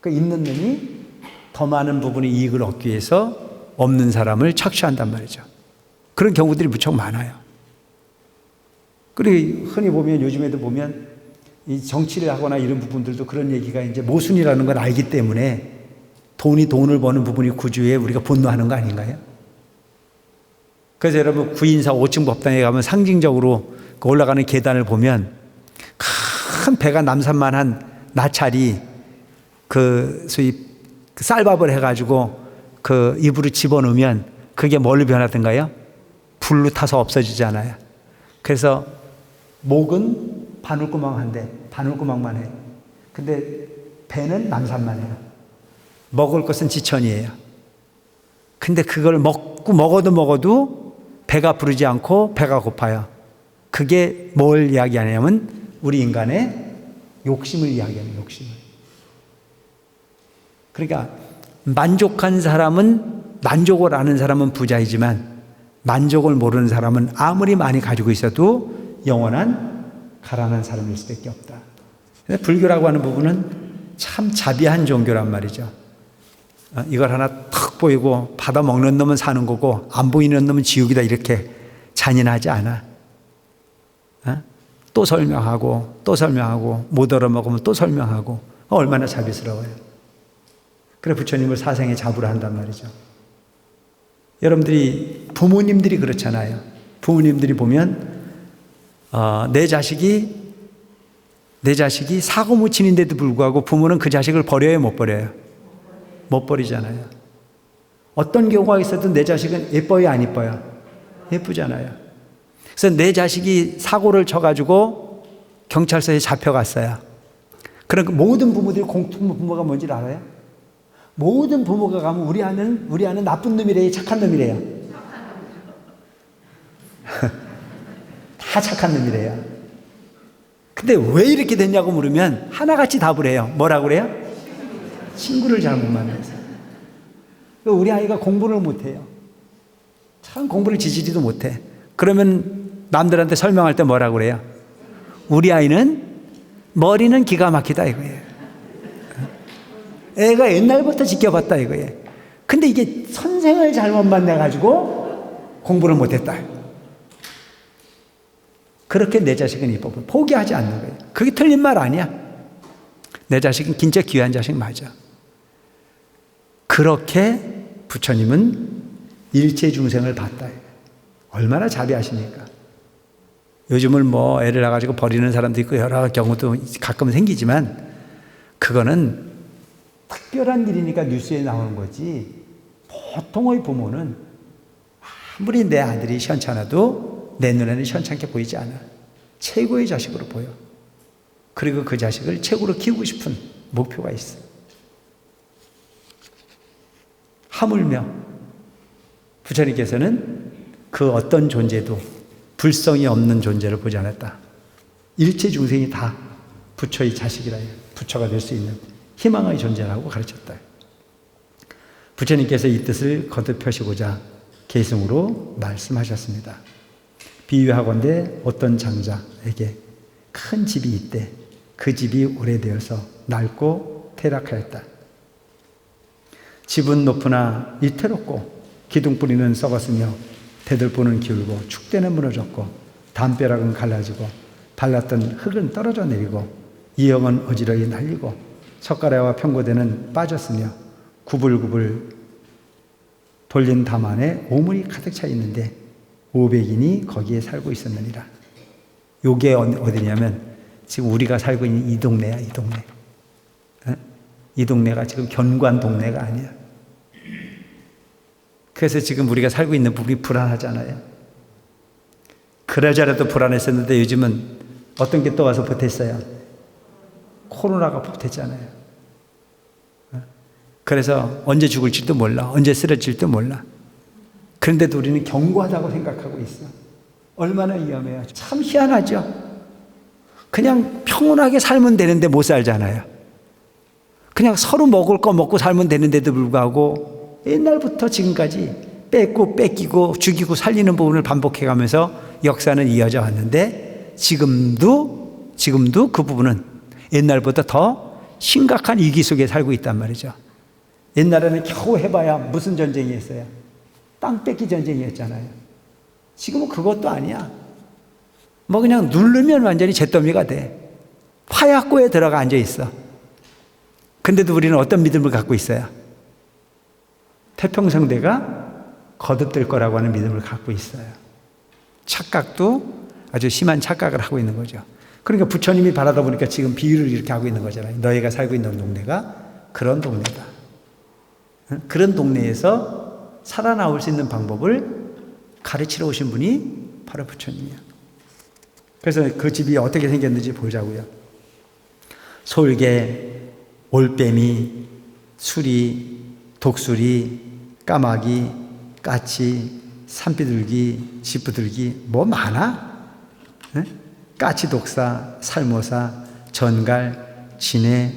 그 있는 놈이 더 많은 부분의 이익을 얻기 위해서 없는 사람을 착취한단 말이죠. 그런 경우들이 무척 많아요. 그리고 흔히 보면 요즘에도 보면 이 정치를 하거나 이런 부분들도 그런 얘기가 이제 모순이라는 걸 알기 때문에 돈이 돈을 버는 부분이 구조에 우리가 분노하는 거 아닌가요? 그래서 여러분 9인사 5층 법당에 가면 상징적으로 그 올라가는 계단을 보면 큰 배가 남산만한 나찰이 소위 쌀밥을 해가지고 그 입으로 집어넣으면 그게 뭘로 변하던가요? 불로 타서 없어지잖아요. 그래서 목은 바늘구멍한데 바늘구멍만 해요. 근데 배는 남산만 해요. 먹을 것은 지천이에요. 근데 그걸 먹어도 배가 부르지 않고 배가 고파요. 그게 뭘 이야기하냐면 우리 인간의 욕심을 이야기하는 욕심을. 그러니까 만족한 사람은, 만족을 아는 사람은 부자이지만 만족을 모르는 사람은 아무리 많이 가지고 있어도 영원한 가난한 사람일 수밖에 없다. 불교라고 하는 부분은 참 자비한 종교란 말이죠. 이걸 하나 탁 보이고 받아 먹는 놈은 사는 거고 안 보이는 놈은 지옥이다, 이렇게 잔인하지 않아. 또 설명하고 또 설명하고 못 얻어먹으면 또 설명하고 얼마나 자비스러워요. 그래 부처님을 사생에 잡으라 한단 말이죠. 여러분들이 부모님들이 그렇잖아요. 부모님들이 보면 내 자식이 사고무친인데도 불구하고 부모는 그 자식을 버려요, 못 버려요? 못 버리잖아요. 어떤 경우가 있어도 내 자식은 예뻐요, 안 예뻐요? 예쁘잖아요. 그래서 내 자식이 사고를 쳐가지고 경찰서에 잡혀갔어요. 그러니까 모든 부모들이 공통부모가 뭔지 알아요? 모든 부모가 가면 우리 아는 나쁜 놈이래요, 착한 놈이래요? 다 착한 놈이래요. 근데 왜 이렇게 됐냐고 물으면 하나같이 답을 해요. 뭐라고 그래요? 친구를 잘못 만나서. 우리 아이가 공부를 못해요. 참 공부를 지지리도 못해. 그러면 남들한테 설명할 때 뭐라고 그래요? 우리 아이는 머리는 기가 막히다 이거예요. 애가 옛날부터 지켜봤다 이거예요. 근데 이게 선생을 잘못 만나가지고 공부를 못했다. 그렇게 내 자식은 이뻐. 포기하지 않는 거예요. 그게 틀린 말 아니야. 내 자식은 진짜 귀한 자식 맞아. 그렇게 부처님은 일체 중생을 봤다. 얼마나 자비하십니까? 요즘은 뭐 애를 낳아가지고 버리는 사람도 있고 여러 경우도 가끔 생기지만 그거는 특별한 일이니까 뉴스에 나오는 거지, 보통의 부모는 아무리 내 아들이 시원찮아도 내 눈에는 시원찮게 보이지 않아. 최고의 자식으로 보여. 그리고 그 자식을 최고로 키우고 싶은 목표가 있어. 하물며 부처님께서는 그 어떤 존재도 불성이 없는 존재를 보지 않았다. 일체 중생이 다 부처의 자식이라 해요. 부처가 될 수 있는 희망의 존재라고 가르쳤다. 부처님께서 이 뜻을 거듭 펴시고자 계승으로 말씀하셨습니다. 비유하건대 어떤 장자에게 큰 집이 있대. 그 집이 오래되어서 낡고 퇴락하였다. 집은 높으나 위태롭고 기둥뿌리는 썩었으며 대들보는 기울고 축대는 무너졌고 담벼락은 갈라지고 발랐던 흙은 떨어져 내리고 이형은 어지러이 날리고 석가래와 평고대는 빠졌으며 구불구불 돌린 담 안에 오물이 가득 차 있는데 500인이 거기에 살고 있었느니라. 요게 어디냐면 지금 우리가 살고 있는 이 동네야, 이 동네. 이 동네가 지금 견관 동네가 아니야. 그래서 지금 우리가 살고 있는 부분이 불안하잖아요. 그러자라도 불안했었는데 요즘은 어떤 게 또 와서 보탰어요? 코로나가 보탰잖아요. 그래서 언제 죽을지도 몰라. 언제 쓰러질지도 몰라. 그런데도 우리는 견고하다고 생각하고 있어. 얼마나 위험해요. 참 희한하죠. 그냥 평온하게 살면 되는데 못 살잖아요. 그냥 서로 먹을 거 먹고 살면 되는데도 불구하고 옛날부터 지금까지 뺏고 뺏기고 죽이고 살리는 부분을 반복해가면서 역사는 이어져 왔는데 지금도 그 부분은 옛날보다 더 심각한 위기 속에 살고 있단 말이죠. 옛날에는 겨우 해봐야 무슨 전쟁이었어요? 땅 뺏기 전쟁이었잖아요. 지금은 그것도 아니야. 뭐 그냥 누르면 완전히 잿더미가 돼. 화약고에 들어가 앉아 있어. 근데도 우리는 어떤 믿음을 갖고 있어요? 태평성대가 거듭될 거라고 하는 믿음을 갖고 있어요. 착각도 아주 심한 착각을 하고 있는 거죠. 그러니까 부처님이 바라다 보니까 지금 비유를 이렇게 하고 있는 거잖아요. 너희가 살고 있는 동네가 그런 동네다. 그런 동네에서 살아나올 수 있는 방법을 가르치러 오신 분이 바로 부처님이야. 그래서 그 집이 어떻게 생겼는지 보자고요. 솔개, 올빼미, 수리, 독수리, 까마귀, 까치, 산비둘기, 집부들기 뭐 많아? 까치 독사, 살모사, 전갈, 진해,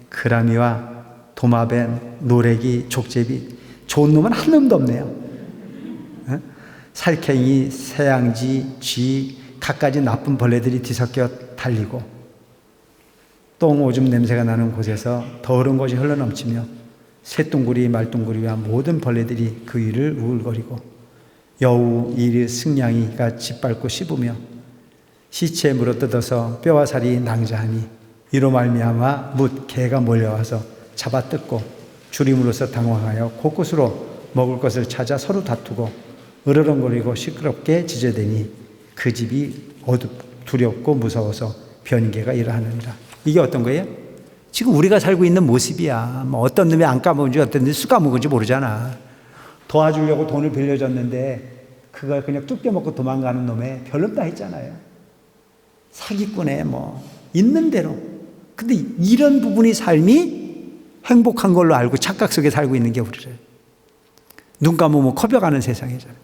그라미와 도마뱀, 노래기, 족제비 좋은 놈은 한 놈도 없네요. 살쾡이, 새양지, 쥐, 갖가지 나쁜 벌레들이 뒤섞여 달리고 똥 오줌 냄새가 나는 곳에서 더러운 것이 흘러넘치며 새똥구리, 말똥구리와 모든 벌레들이 그 위를 우글거리고 여우, 이리, 승냥이가 짓밟고 씹으며 시체에 물어뜯어서 뼈와 살이 낭자하니 이로 말미암아 뭇 개가 몰려와서 잡아뜯고 줄임으로써 당황하여 곳곳으로 먹을 것을 찾아 서로 다투고 으르렁거리고 시끄럽게 지저대니 그 집이 두렵고 무서워서 변개가 일어나느니라. 이게 어떤 거예요? 지금 우리가 살고 있는 모습이야. 뭐 어떤 놈이 안 까먹은지 어떤 놈이 쑥 까먹은지 모르잖아. 도와주려고 돈을 빌려줬는데 그걸 그냥 뚝 떼먹고 도망가는 놈에 별놈 다 했잖아요. 사기꾼에 뭐 있는 대로. 근데 이런 부분이 삶이 행복한 걸로 알고 착각 속에 살고 있는 게 우리를. 눈 감으면 커져가는 세상이잖아요.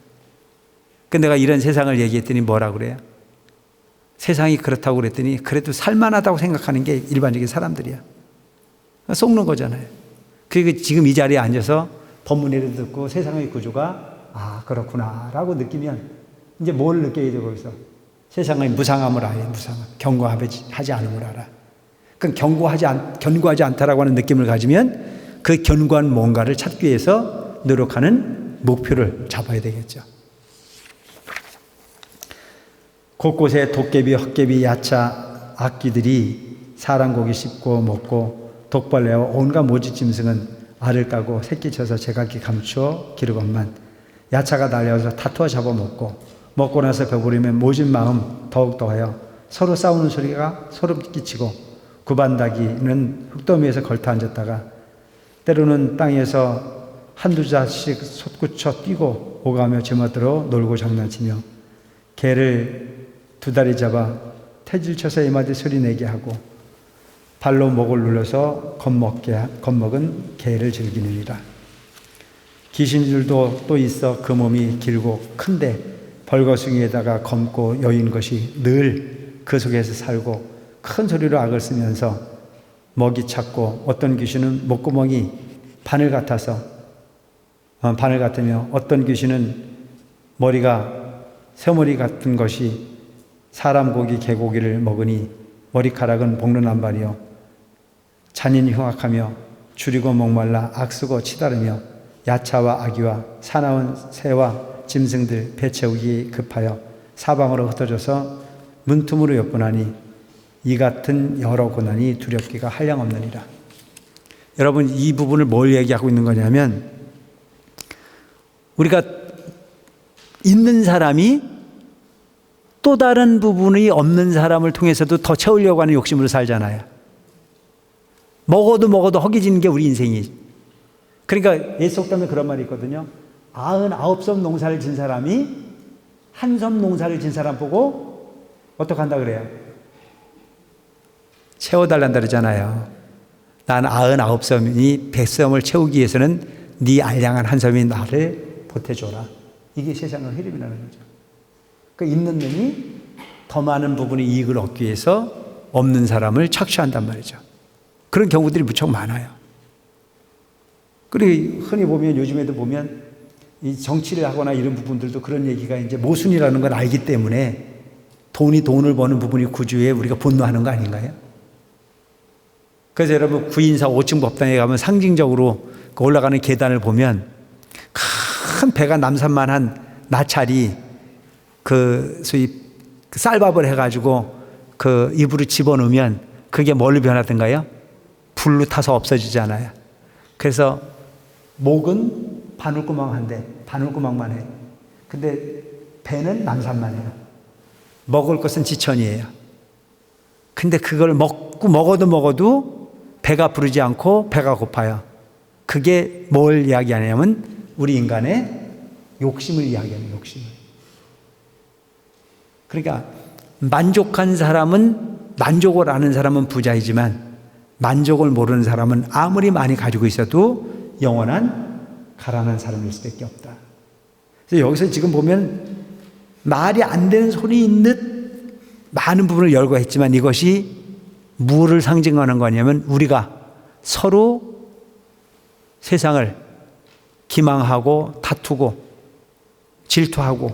근데 내가 이런 세상을 얘기했더니 뭐라 그래요? 세상이 그렇다고 그랬더니 그래도 살만하다고 생각하는 게 일반적인 사람들이야. 속는 거잖아요. 그리고 지금 이 자리에 앉아서 법문회를 듣고 세상의 구조가 아 그렇구나 라고 느끼면 이제 뭘 느껴야 되고 있어? 세상의 무상함을 알아야 무상함. 견고하지 않음을 알아. 그럼 견고하지 않다라고 하는 느낌을 가지면 그 견고한 뭔가를 찾기 위해서 노력하는 목표를 잡아야 되겠죠. 곳곳에 도깨비, 헛개비, 야차, 악귀들이 사람 고기 씹고 먹고 독벌레와 온갖 모지 짐승은 알을 까고 새끼 쳐서 제각기 감추어 기르건만 야차가 달려와서 다투어 잡아먹고 먹고 나서 배부르면 모진 마음 더욱 더하여 서로 싸우는 소리가 소름 끼치고 구반다기는 흙더미에서 걸터 앉았다가 때로는 땅에서 한두 자씩 솟구쳐 뛰고 오가며 제멋대로 놀고 장난치며 개를 두 다리 잡아 태질 쳐서 이마디 소리 내게 하고 발로 목을 눌러서 겁먹은 개를 즐기느니라. 귀신들도 또 있어 그 몸이 길고 큰데 벌거숭이에다가 검고 여인 것이 늘 그 속에서 살고 큰 소리로 악을 쓰면서 먹이 찾고 어떤 귀신은 목구멍이 바늘 같으며 어떤 귀신은 머리가 새머리 같은 것이 사람 고기 개고기를 먹으니 머리카락은 볶는 안발이요 잔인히 흉악하며 줄이고 목말라 악쓰고 치다르며 야차와 아기와 사나운 새와 짐승들 배 채우기 급하여 사방으로 흩어져서 문틈으로 엿보나니 이 같은 여러 고난이 두렵기가 한량없느니라. 여러분 이 부분을 뭘 얘기하고 있는 거냐면 우리가 있는 사람이 또 다른 부분이 없는 사람을 통해서도 더 채우려고 하는 욕심으로 살잖아요. 먹어도 허기지는 게 우리 인생이지. 그러니까 예수 속담에 그런 말이 있거든요. 99섬 농사를 진 사람이 한 섬 농사를 진 사람 보고 어떻게 한다 그래요? 채워달란다 그러잖아요. 난 99섬이 100섬을 채우기 위해서는 네 알량한 한 섬이 나를 보태줘라. 이게 세상의 흐름이라는 거죠. 그 있는 놈이 더 많은 부분의 이익을 얻기 위해서 없는 사람을 착취한단 말이죠. 그런 경우들이 무척 많아요. 그리고 흔히 보면 요즘에도 보면 이 정치를 하거나 이런 부분들도 그런 얘기가 이제 모순이라는 걸 알기 때문에 돈을 버는 부분이 구조에 우리가 분노하는 거 아닌가요? 그래서 여러분 구인사 5층 법당에 가면 상징적으로 그 올라가는 계단을 보면 큰 배가 남산만한 나찰이 그 소위 쌀밥을 해가지고 그 입으로 집어넣으면 그게 뭘로 변하던가요? 불로 타서 없어지잖아요. 그래서 목은 바늘구멍한데 바늘구멍만 해. 근데 배는 남산만 해요. 먹을 것은 지천이에요. 근데 그걸 먹어도 배가 부르지 않고 배가 고파요. 그게 뭘 이야기하냐면 우리 인간의 욕심을 이야기하는 욕심을. 그러니까 만족한 사람은, 만족을 아는 사람은 부자이지만 만족을 모르는 사람은 아무리 많이 가지고 있어도 영원한 가난한 사람일 수밖에 없다. 그래서 여기서 지금 보면 말이 안 되는 소리 있는 많은 부분을 열거했지만 이것이 무엇을 상징하는 거냐면 우리가 서로 세상을 기망하고 다투고 질투하고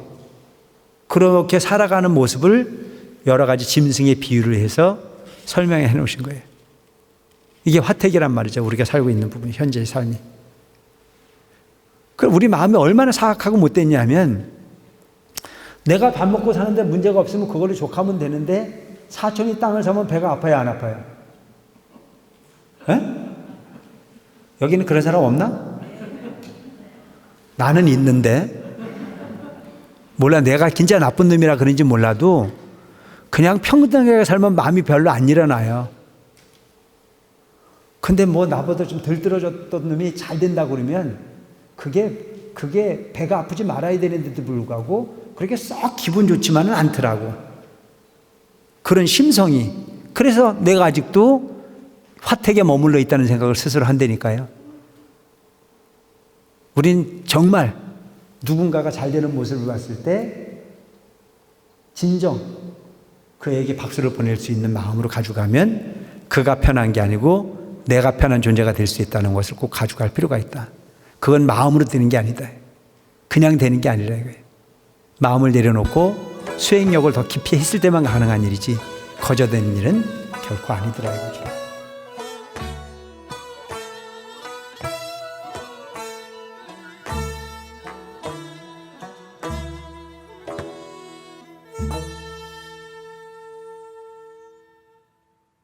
그렇게 살아가는 모습을 여러 가지 짐승의 비유를 해서 설명해 놓으신 거예요. 이게 화택이란 말이죠. 우리가 살고 있는 부분, 현재의 삶이. 그럼 우리 마음이 얼마나 사악하고 못됐냐면 내가 밥 먹고 사는데 문제가 없으면 그걸로 족하면 되는데 사촌이 땅을 사면 배가 아파요, 안 아파요? 에? 여기는 그런 사람 없나? 나는 있는데 몰라, 내가 진짜 나쁜 놈이라 그런지 몰라도 그냥 평등하게 살면 마음이 별로 안 일어나요. 근데 뭐 나보다 좀 덜 들어줬던 놈이 잘 된다고 그러면 그게 배가 아프지 말아야 되는데도 불구하고 그렇게 썩 기분 좋지만은 않더라고. 그런 심성이. 그래서 내가 아직도 화택에 머물러 있다는 생각을 스스로 한다니까요. 우린 정말 누군가가 잘 되는 모습을 봤을 때 진정 그에게 박수를 보낼 수 있는 마음으로 가져가면 그가 편한 게 아니고 내가 편한 존재가 될 수 있다는 것을 꼭 가져갈 필요가 있다. 그건 마음으로 되는 게 아니다. 그냥 되는 게 아니라 이거예요. 마음을 내려놓고 수행력을 더 깊이 했을 때만 가능한 일이지 거저되는 일은 결코 아니더라 이거죠.